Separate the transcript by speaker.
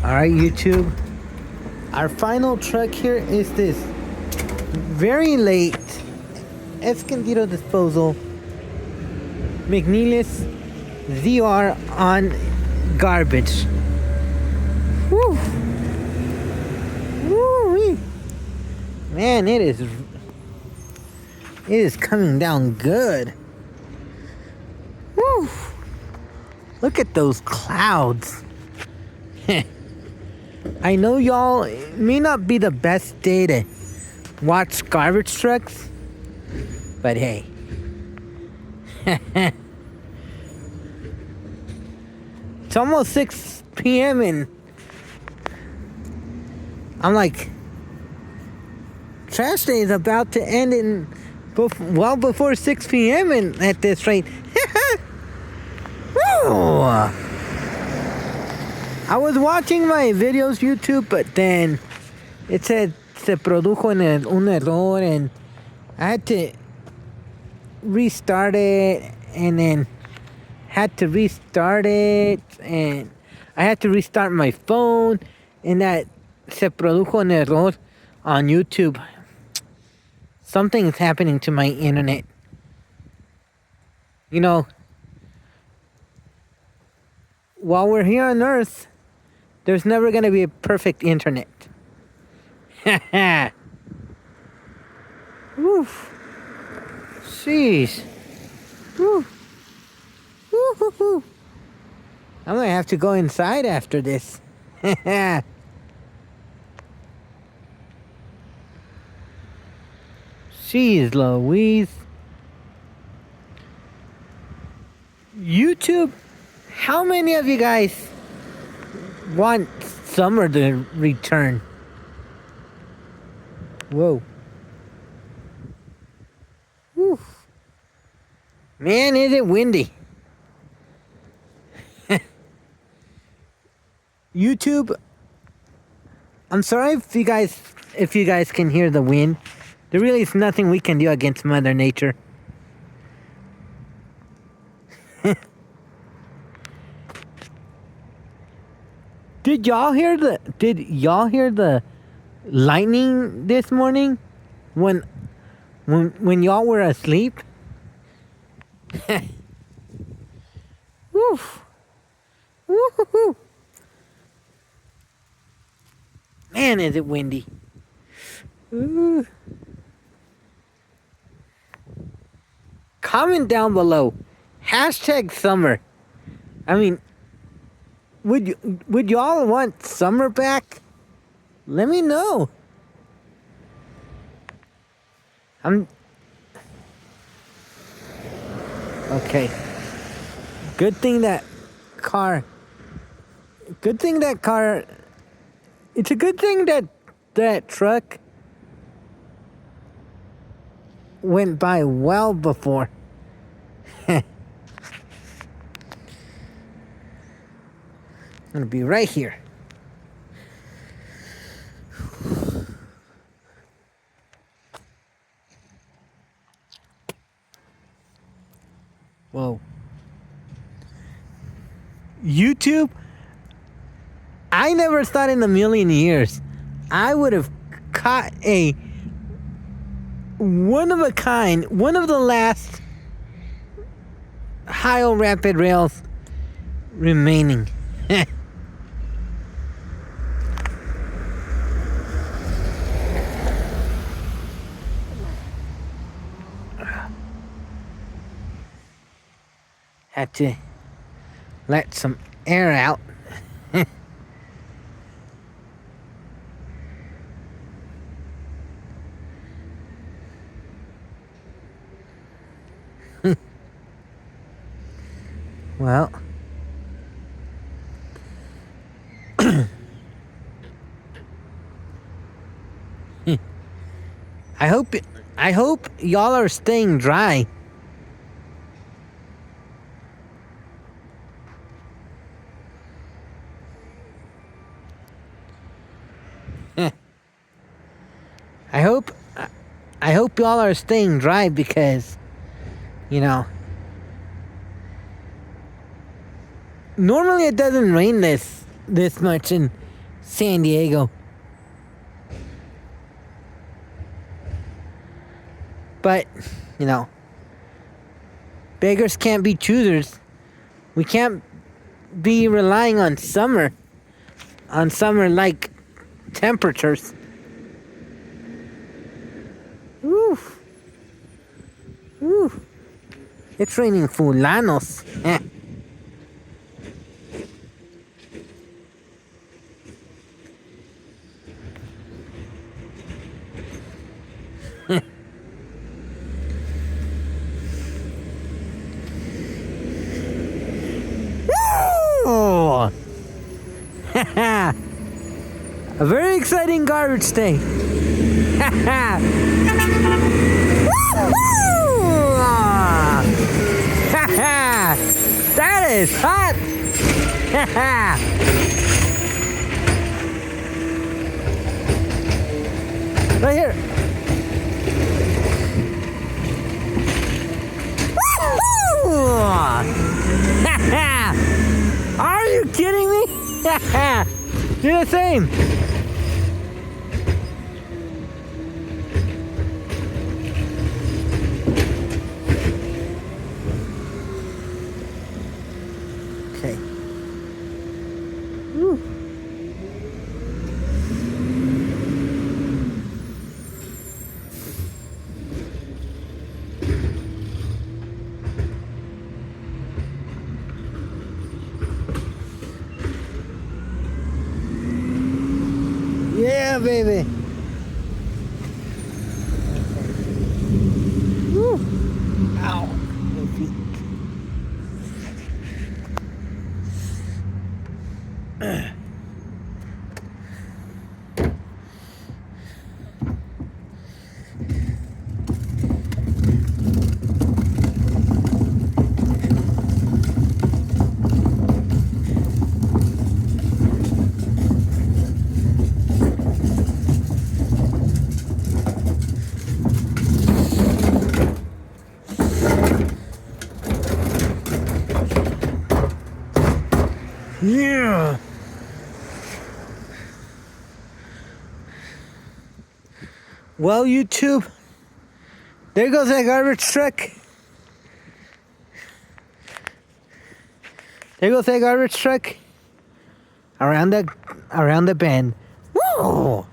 Speaker 1: Alright, YouTube. Our final truck here is this very late Escondido Disposal McNeilus ZR on garbage. Woo! Woo-wee. Man, it is coming down good. Woo! Look at those clouds. I know y'all, it may not be the best day to watch garbage trucks, but hey. It's almost 6 p.m. and I'm like, trash day is about to end in well before 6 p.m. and at this rate. Woo! I was watching my videos YouTube, but then it said se produjo un error and I had to restart it and then had to restart it and I had to restart my phone and that se produjo un error on YouTube. Something's happening to my internet. You know, while we're here on Earth, there's never going to be a perfect internet. Oof. Jeez. Woo. Woo-hoo-hoo. I'm going to have to go inside after this. Jeez Louise. YouTube, how many of you guys want summer to return? Whoa. Whew. Man, is it windy. YouTube, I'm sorry if you guys can hear the wind. There really is nothing we can do against Mother Nature. Did y'all hear the lightning this morning when y'all were asleep? Woof. Woo-hoo-hoo. Man, is it windy. Ooh. Comment down below. #summer. I mean, would y'all want summer back? Let me know. Okay. Good thing that car. It's a good thing that truck went by well before. I'm gonna be right here. Whoa. YouTube, I never thought in a million years I would have caught a one of a kind, one of the last Ohio Rapid Rails remaining. Had to let some air out. Well, I hope y'all are staying dry. I hope y'all are staying dry because, you know, normally it doesn't rain this much, and San Diego. But, you know, beggars can't be choosers. We can't be relying on summer-like temperatures. Woo. Woo. It's raining fulanos. Woo! A very exciting garbage day. That is hot. Right here. Are you kidding me? Do the same. Okay. Woo. Yeah, baby. Woo. Ow. My feet. Yeah. Well, YouTube, there goes that garbage truck. There goes that garbage truck around the bend. Woo!